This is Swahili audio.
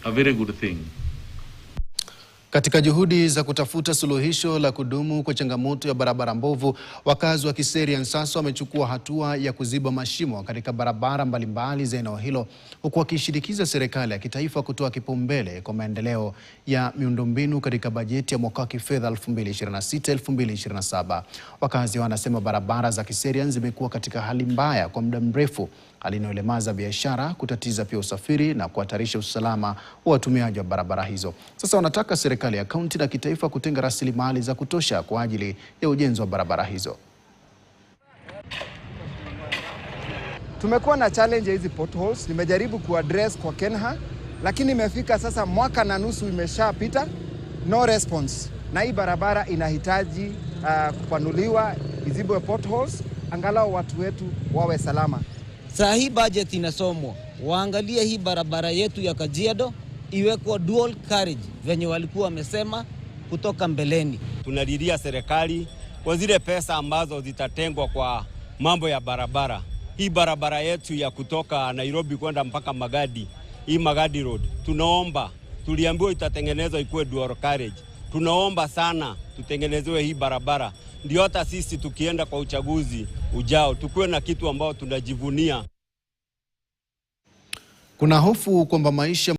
a very good thing. Katika juhudi za kutafuta suluhisho la kudumu kwa changamoto ya barabara mbovu, wakazi wa Kiseria sasa wamechukua hatua ya kuziba mashimo katika barabara mbalimbali za eneo hilo, huku wakishirikiza serikali ya kitaifa kutoa kipaumbele kwa maendeleo ya miundombinu katika bajeti ya mwaka wa kifedha 2026-2027. Wakazi wanasema barabara za Kiseria zimekuwa katika hali mbaya kwa muda mrefu, hali inayolemaza biashara, kutatiza pia usafiri na kuhatarisha usalama wa watumiaji wa barabara hizo. Sasa wanataka serikali ya kaunti na kitaifa kutenga rasilimali za kutosha kwa ajili ya ujenzi wa barabara hizo. Tumekuwa na challenge hizi potholes, nimejaribu kuaddress kwa Kenha, lakini imefika sasa mwaka na nusu imeshapita, no response. Na hii barabara inahitaji kupanuliwa, izibwe potholes, angalau watu wetu wawe salama. Saa hii budget inasomwa, waangalie hii barabara yetu ya Kajiado iwekwa dual carriage venye walikuwa wamesema kutoka mbeleni. Tunalilia serikali kwa zile pesa ambazo zitatengwa kwa mambo ya barabara. Hii barabara yetu ya kutoka Nairobi kwenda mpaka Magadi, hii Magadi Road, tunaomba, tuliambiwa itatengenezwa ikuwe dual carriage. Tunaomba sana tutengenezewe hii barabara, ndio hata sisi tukienda kwa uchaguzi ujao tukuwe na kitu ambao tunajivunia. Kuna hofu kwamba maisha